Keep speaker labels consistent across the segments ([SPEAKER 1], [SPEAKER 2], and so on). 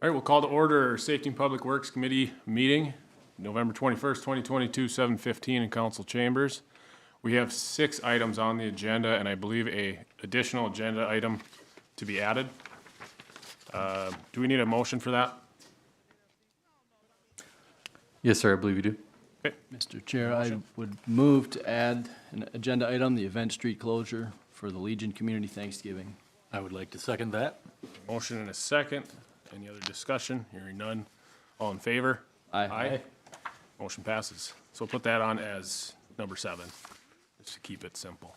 [SPEAKER 1] All right, we'll call to order our Safety and Public Works Committee meeting, November 21st, 2022, 7:15 in council chambers. We have 6 items on the agenda and I believe a additional agenda item to be added. Do we need a motion for that?
[SPEAKER 2] Yes, sir, I believe you do.
[SPEAKER 1] Okay.
[SPEAKER 3] Mr. Chair, I would move to add an agenda item, the event street closure for the Legion Community Thanksgiving.
[SPEAKER 4] I would like to second that.
[SPEAKER 1] Motion and a second. Any other discussion? Hearing none. All in favor?
[SPEAKER 3] Aye.
[SPEAKER 1] Motion passes. So we'll put that on as number 7, just to keep it simple.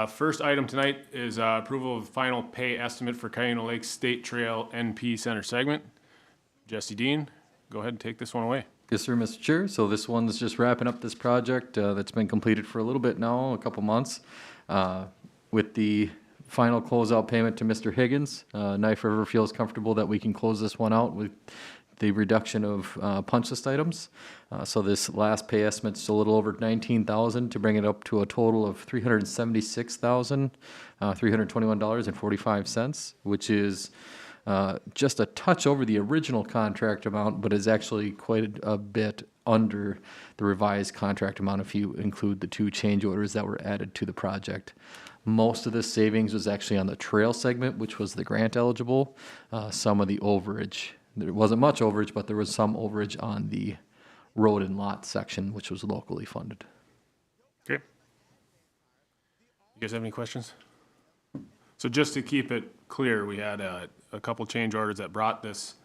[SPEAKER 1] First item tonight is approval of final pay estimate for Cayuga Lake State Trail NP Center segment. Jesse Dean, go ahead and take this one away.
[SPEAKER 2] Yes, sir, Mr. Chair. So this one's just wrapping up this project that's been completed for a little bit now, a couple months, with the final closeout payment to Mr. Higgins. Knife River feels comfortable that we can close this one out with the reduction of punch list items. So this last pay estimate's a little over $19,000 to bring it up to a total of $376,321.45, which is just a touch over the original contract amount, but is actually quite a bit under the revised contract amount if you include the 2 change orders that were added to the project. Most of this savings was actually on the trail segment, which was the grant eligible. Some of the overage, there wasn't much overage, but there was some overage on the road and lot section, which was locally funded.
[SPEAKER 1] Okay. You guys have any questions? So just to keep it clear, we had a couple change orders that brought this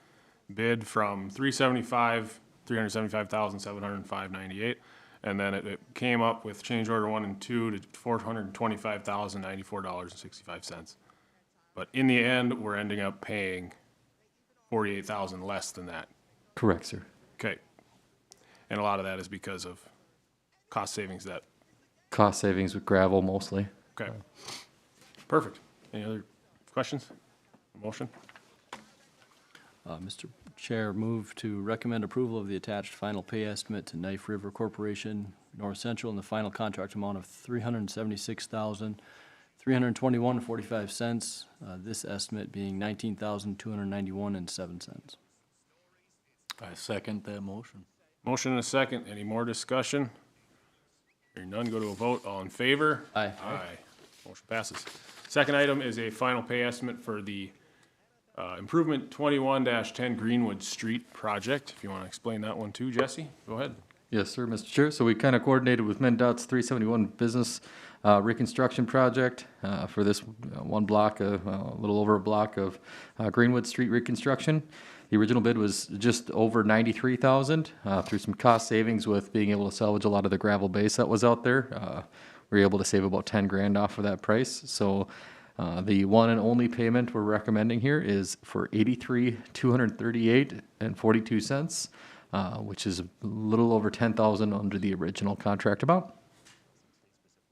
[SPEAKER 1] bid from $375,705.98, and then it came up with change order 1 and 2 to $425,094.65. But in the end, we're ending up paying $48,000 less than that.
[SPEAKER 2] Correct, sir.
[SPEAKER 1] Okay. And a lot of that is because of cost savings that.
[SPEAKER 2] Cost savings with gravel mostly.
[SPEAKER 1] Okay. Perfect. Any other questions? Motion?
[SPEAKER 3] Mr. Chair, move to recommend approval of the attached final pay estimate to Knife River Corporation, North Central, in the final contract amount of $376,321.45. This estimate being $19,291.07.
[SPEAKER 4] I second that motion.
[SPEAKER 1] Motion and a second. Any more discussion? Hearing none, go to a vote. All in favor?
[SPEAKER 3] Aye.
[SPEAKER 1] Aye. Motion passes. Second item is a final pay estimate for the improvement 21-10 Greenwood Street project. If you want to explain that one too, Jesse, go ahead.
[SPEAKER 2] Yes, sir, Mr. Chair. So we kind of coordinated with MnDOT's 371 business reconstruction project for this one block, a little over a block of Greenwood Street reconstruction. The original bid was just over $93,000 through some cost savings with being able to salvage a lot of the gravel base that was out there. We were able to save about $10,000 off of that price. So the one and only payment we're recommending here is for $83,238.42, which is a little over $10,000 under the original contract amount.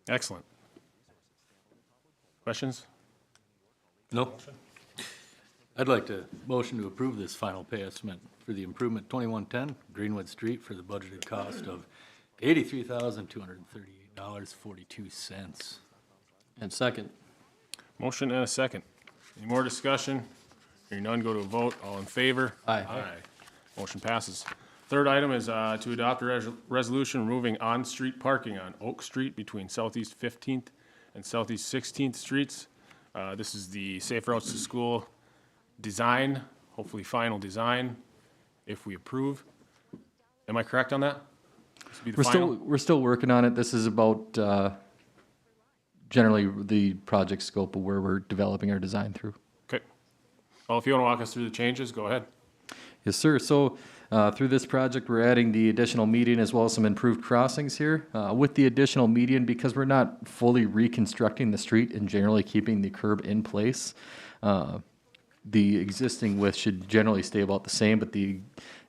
[SPEAKER 1] Excellent. Questions?
[SPEAKER 4] No. I'd like to motion to approve this final pay estimate for the improvement 2110 Greenwood Street for the budgeted cost of $83,238.42.
[SPEAKER 3] And second.
[SPEAKER 1] Motion and a second. Any more discussion? Hearing none, go to a vote. All in favor?
[SPEAKER 3] Aye.
[SPEAKER 1] Motion passes. Third item is to adopt a resolution removing on-street parking on Oak Street between Southeast 15th and Southeast 16th Streets. This is the Safe Routes to School design, hopefully final design, if we approve. Am I correct on that? This would be the final?
[SPEAKER 2] We're still working on it. This is about generally the project scope of where we're developing our design through.
[SPEAKER 1] Okay. Well, if you want to walk us through the changes, go ahead.
[SPEAKER 2] Yes, sir. So through this project, we're adding the additional median as well as some improved crossings here. With the additional median, because we're not fully reconstructing the street and generally keeping the curb in place, the existing width should generally stay about the same, but the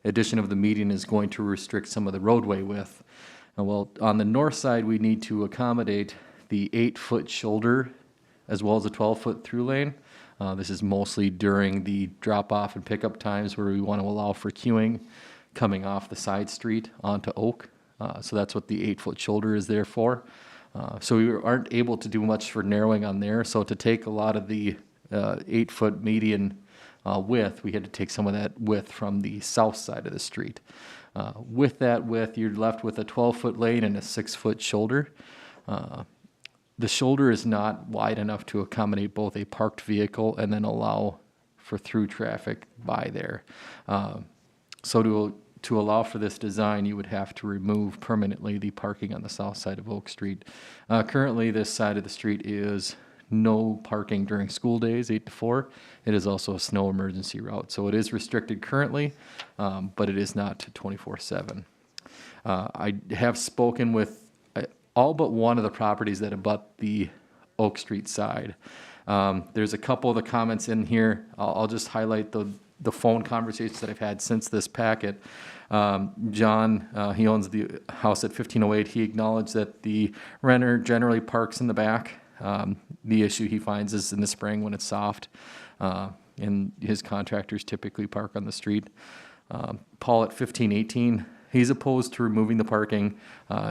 [SPEAKER 2] addition of the median is going to restrict some of the roadway width. Well, on the north side, we need to accommodate the 8-foot shoulder as well as a 12-foot through lane. This is mostly during the drop-off and pickup times where we want to allow for queuing coming off the side street onto Oak. So that's what the 8-foot shoulder is there for. So we aren't able to do much for narrowing on there. So to take a lot of the 8-foot median width, we had to take some of that width from the south side of the street. With that width, you're left with a 12-foot lane and a 6-foot shoulder. The shoulder is not wide enough to accommodate both a parked vehicle and then allow for through traffic by there. So to allow for this design, you would have to remove permanently the parking on the south side of Oak Street. Currently, this side of the street is no parking during school days, 8 to 4. It is also a snow emergency route, so it is restricted currently, but it is not 24/7. I have spoken with all but one of the properties that abut the Oak Street side. There's a couple of the comments in here. I'll just highlight the phone conversations that I've had since this packet. John, he owns the house at 1508. He acknowledged that the renter generally parks in the back. The issue he finds is in the spring when it's soft, and his contractors typically park on the street. Paul at 1518, he's opposed to removing the parking.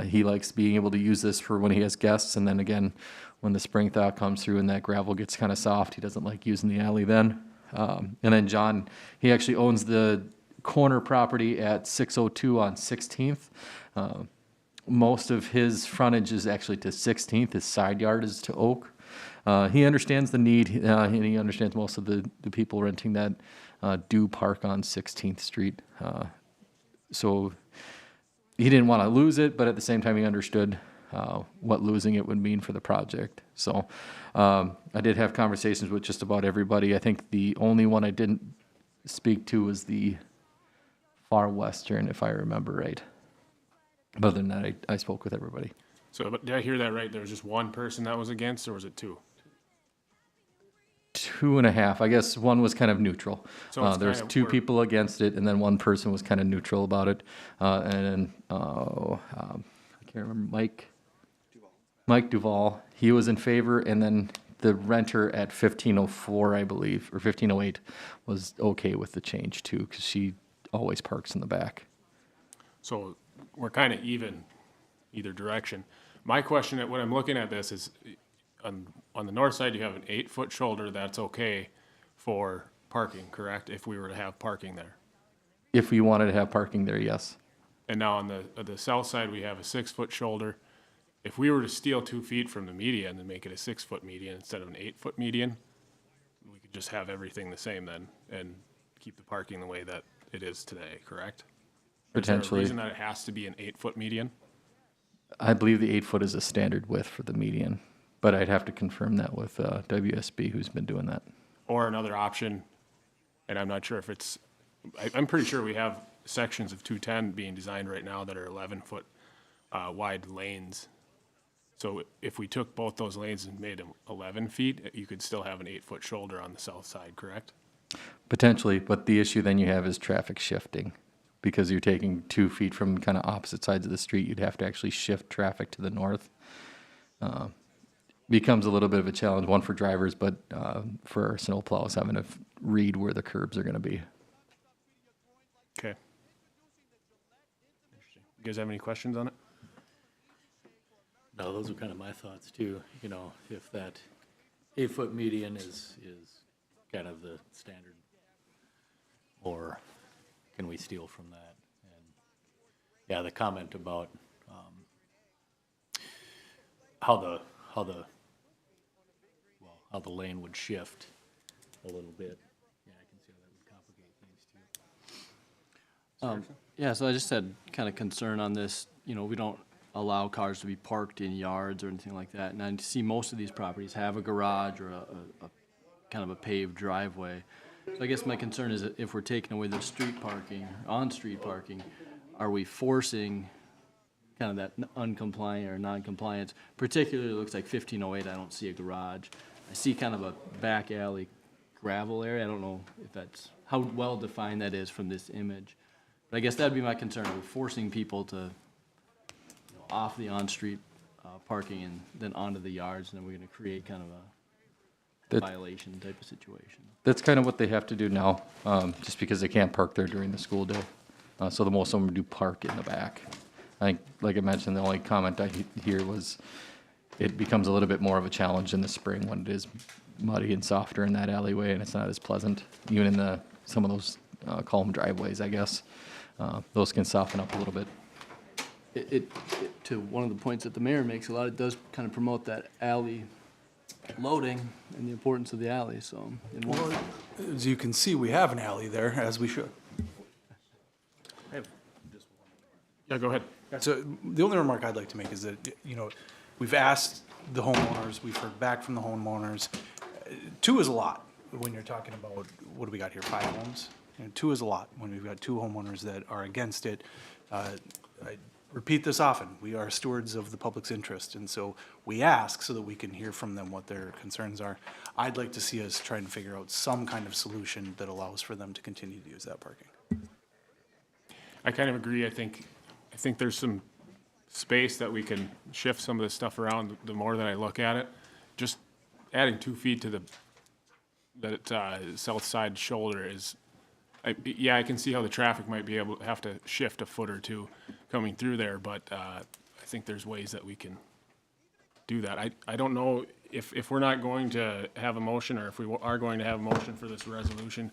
[SPEAKER 2] He likes being able to use this for when he has guests, and then again, when the spring thaw comes through and that gravel gets kind of soft, he doesn't like using the alley then. And then John, he actually owns the corner property at 602 on 16th. Most of his frontage is actually to 16th. His side yard is to Oak. He understands the need, and he understands most of the people renting that do park on 16th Street. So he didn't want to lose it, but at the same time he understood what losing it would mean for the project. So I did have conversations with just about everybody. I think the only one I didn't speak to was the far western, if I remember right. But other than that, I spoke with everybody.
[SPEAKER 1] So, but did I hear that right? There was just one person that was against, or was it two?
[SPEAKER 2] 2.5. I guess one was kind of neutral.
[SPEAKER 1] So it's
[SPEAKER 2] There's
[SPEAKER 1] kind of
[SPEAKER 2] two
[SPEAKER 1] where-
[SPEAKER 2] people against it, and then one person was kind of neutral about it. And then, I can't remember, Mike Duval, he was in favor, and then the renter at 1504, I believe, or 1508, was okay with the change too, because she always parks in the back.
[SPEAKER 1] So we're kind of even either direction. My question, when I'm looking at this, is on the north side, you have an 8-foot shoulder that's okay for parking, correct? If we were to have parking there.
[SPEAKER 2] If we wanted to have parking there, yes.
[SPEAKER 1] And now on the south side, we have a 6-foot shoulder. If we were to steal 2 feet from the median and make it a 6-foot median instead of an 8-foot median, we could just have everything the same then and keep the parking the way that it is today, correct? Or is there a
[SPEAKER 2] Potentially.
[SPEAKER 1] reason that it has to be an 8-foot median?
[SPEAKER 2] I believe the 8-foot is a standard width for the median, but I'd have to confirm that with WSB, who's been doing that.
[SPEAKER 1] Or another option, and I'm not sure if it's, I'm pretty sure we have sections of 210 being designed right now that are 11-foot wide lanes. So if we took both those lanes and made them 11 feet, you could still have an 8-foot shoulder on the south side, correct?
[SPEAKER 2] Potentially, but the issue then you have is traffic shifting. Because you're taking 2 feet from kind of opposite sides of the street, you'd have to actually shift traffic to the north. Becomes a little bit of a challenge, one for drivers, but for our snow plows, having to read where the curbs are going to be.
[SPEAKER 1] Okay. Interesting. You guys have any questions on it?
[SPEAKER 4] No, those are kind of my thoughts too. You know, if that 8-foot median is kind of the standard, or can we steal from that? And yeah, the comment about how the lane would shift a little bit. Yeah, I can see how that would complicate things too.
[SPEAKER 3] Yeah, so I just had kind of concern on this. You know, we don't allow cars to be parked in yards or anything like that. And I see most of these properties have a garage or a kind of a paved driveway. So I guess my concern is that if we're taking away the street parking, on-street parking, are we forcing kind of that uncompliant or non-compliance? Particularly, it looks like 1508, I don't see a garage. I see kind of a back alley gravel area. I don't know if that's, how well defined that is from this image. But I guess that'd be my concern. We're forcing people to, you know, off the on-street parking and then onto the yards, and then we're gonna create kind of a
[SPEAKER 2] That-
[SPEAKER 3] violation type of situation.
[SPEAKER 2] That's kind of what they have to do now, just because they can't park there during the school day. So the most of them do park in the back. I think, like I mentioned, the only comment I hear was it becomes a little bit more of a challenge in the spring when it is muddy and softer in that alleyway, and it's not as pleasant, even in some of those, call them driveways, I guess. Those can soften up a little bit.
[SPEAKER 3] To one of the points that the mayor makes a lot, it does kind of promote that alley loading and the importance of the alley, so.
[SPEAKER 5] Well, as you can see, we have an alley there, as we should.
[SPEAKER 1] Yeah, go ahead.
[SPEAKER 5] So the only remark I'd like to make is that, we've asked the homeowners, we've heard back from the homeowners. 2 is a lot when you're talking about, what do we got here, 5 homes? 2 is a lot when we've got 2 homeowners that are against it. I repeat this often, we are stewards of the public's interest, and so we ask so that we can hear from them what their concerns are. I'd like to see us try and figure out some kind of solution that allows for them to continue to use that parking.
[SPEAKER 1] I kind of agree. I think there's some space that we can shift some of this stuff around the more that I look at it. Just adding 2 feet to that south side shoulder is, yeah, I can see how the traffic might be able to have to shift a foot or 2 coming through there, but I think there's ways that we can do that. I don't know if we're not going to have a motion, or if we are going to have a motion for this resolution,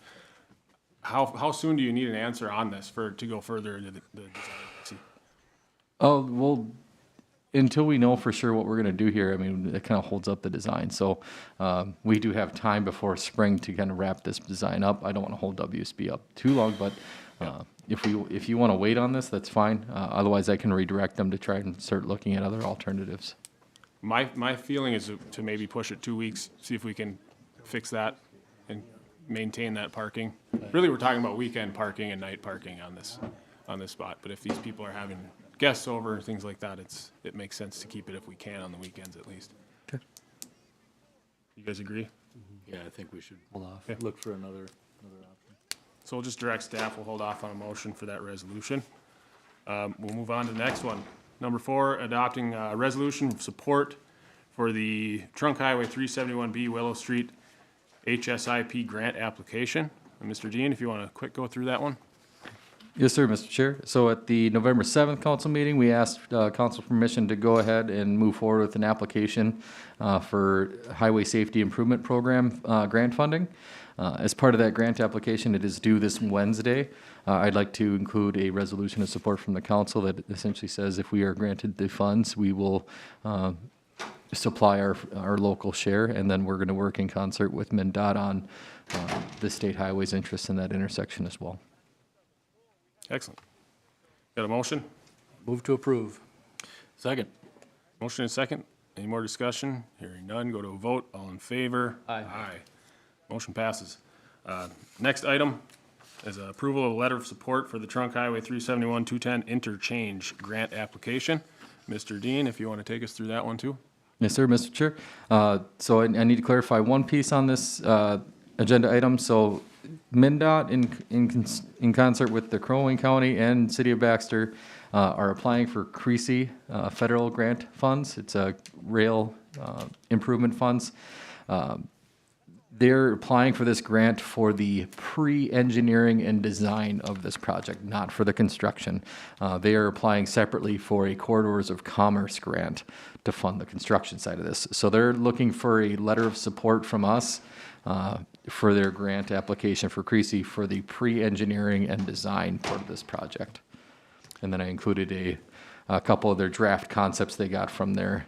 [SPEAKER 1] how soon do you need an answer on this to go further into the design?
[SPEAKER 2] Oh, well, until we know for sure what we're gonna do here, I mean, it kind of holds up the design. So, we do have time before spring to kind of wrap this design up. I don't want to hold WSB up too long, but, if you want to wait on this, that's fine. Otherwise, I can redirect them to try and start looking at other alternatives.
[SPEAKER 1] My feeling is to maybe push it 2 weeks, see if we can fix that and maintain that parking. Really, we're talking about weekend parking and night parking on this spot, but if these people are having guests over, things like that, it makes sense to keep it if we can on the weekends at least.
[SPEAKER 2] Okay.
[SPEAKER 1] You guys agree?
[SPEAKER 4] Yeah, I think we should
[SPEAKER 3] Hold off.
[SPEAKER 1] Okay.
[SPEAKER 4] look for another option.
[SPEAKER 1] So we'll just direct staff, we'll hold off on a motion for that resolution. We'll move on to the next one. Number 4, adopting a resolution of support for the Trunk Highway 371B Willow Street HSIP grant application. And Mr. Dean, if you want to quick go through that one?
[SPEAKER 2] Yes, sir, Mr. Chair. So at the November 7th council meeting, we asked council permission to go ahead and move forward with an application for Highway Safety Improvement Program grant funding. As part of that grant application, it is due this Wednesday. I'd like to include a resolution of support from the council that essentially says if we are granted the funds, we will supply our local share, and then we're going to work in concert with MnDOT on the state highways interest in that intersection as well.
[SPEAKER 1] Excellent. Got a motion?
[SPEAKER 3] Move to approve.
[SPEAKER 4] Second.
[SPEAKER 1] Motion and second. Any more discussion? Hearing none, go to a vote. All in favor?
[SPEAKER 3] Aye.
[SPEAKER 1] Motion passes. Next item is approval of a letter of support for the Trunk Highway 371-210 interchange grant application. Mr. Dean, if you want to take us through that one too?
[SPEAKER 2] Yes, sir, Mr. Chair. So I need to clarify one piece on this agenda item. So MnDOT, in concert with the Crow Wing County and City of Baxter, are applying for Creasy federal grant funds. It's rail improvement funds. They're applying for this grant for the pre-engineering and design of this project, not for the construction. They are applying separately for a Corridors of Commerce grant to fund the construction side of this. So they're looking for a letter of support from us for their grant application for Creasy for the pre-engineering and design part of this project. And then I included a couple of their draft concepts they got from their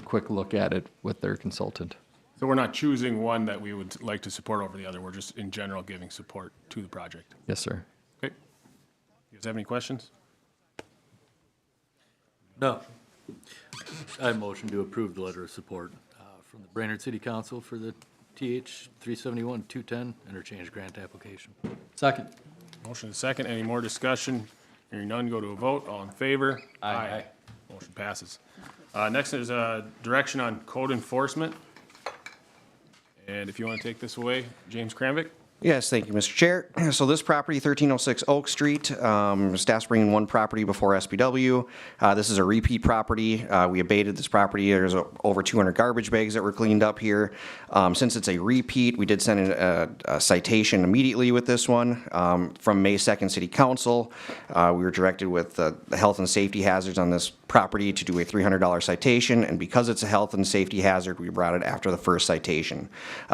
[SPEAKER 2] quick look at it with their consultant.
[SPEAKER 1] So we're not choosing one that we would like to support over the other. We're just in general giving support to the project.
[SPEAKER 2] Yes, sir.
[SPEAKER 1] Okay. You guys have any questions?
[SPEAKER 4] No. I motion to approve the letter of support from the Brainerd City Council for the TH 371-210 interchange grant application.
[SPEAKER 3] Second.
[SPEAKER 1] Motion and second. Any more discussion? Hearing none, go to a vote. All in favor?
[SPEAKER 3] Aye.
[SPEAKER 1] Motion passes. Next is direction on code enforcement. And if you want to take this away, James Kramvik?
[SPEAKER 6] Yes, thank you, Mr. Chair. So this property, 1306 Oak Street, staff's bringing one property before SBW. This is a repeat property. We abated this property. There's over 200 garbage bags that were cleaned up here. Since it's a repeat, we did send in a citation immediately with this one from May 2nd City Council. We were directed with the health and safety hazards on this property to do a $300 citation, and because it's a health and safety hazard, we brought it after the first citation.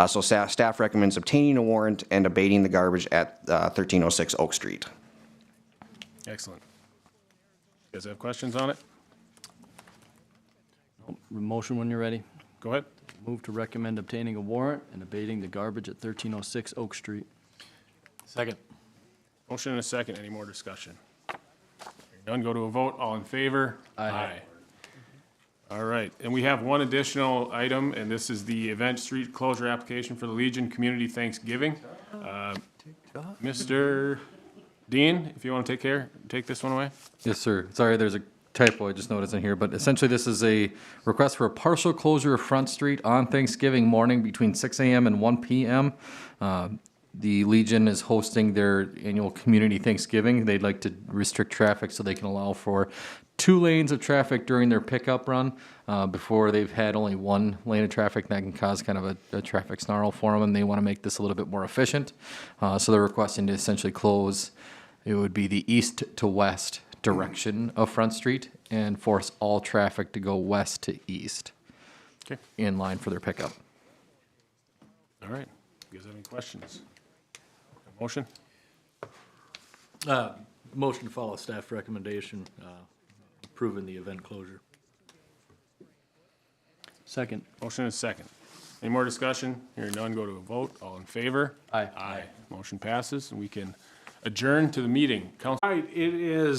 [SPEAKER 6] So staff recommends obtaining a warrant and abating the garbage at 1306 Oak Street.
[SPEAKER 1] Excellent. You guys have questions on it?
[SPEAKER 3] Motion when you're ready.
[SPEAKER 1] Go ahead.
[SPEAKER 3] Move to recommend obtaining a warrant and abating the garbage at 1306 Oak Street.
[SPEAKER 4] Second.
[SPEAKER 1] Motion and a second. Any more discussion? Hearing none, go to a vote. All in favor?
[SPEAKER 3] Aye.
[SPEAKER 1] All right, and we have one additional item, and this is the event street closure application for the Legion Community Thanksgiving. Mr. Dean, if you want to take this one away?
[SPEAKER 2] Yes, sir. Sorry, there's a typo I just noticed in here, but essentially this is a request for a partial closure of Front Street on Thanksgiving morning between 6 a.m. and 1 p.m. The Legion is hosting their annual community Thanksgiving. They'd like to restrict traffic so they can allow for 2 lanes of traffic during their pickup run. Before they've had only 1 lane of traffic, and that can cause kind of a traffic snarl for them, and they want to make this a little bit more efficient. So they're requesting to essentially close, it would be the east to west direction of Front Street and force all traffic to go west to east
[SPEAKER 1] Okay,
[SPEAKER 2] in line for their pickup.
[SPEAKER 1] all right. You guys have any questions? Motion?
[SPEAKER 4] Motion to follow staff recommendation, approving the event closure.
[SPEAKER 3] Second.
[SPEAKER 1] Motion and a second. Any more discussion? Hearing none, go to a vote. All in favor?
[SPEAKER 3] Aye.
[SPEAKER 1] Aye. Motion passes, and we can adjourn to the meeting. Council.
[SPEAKER 5] All right, it is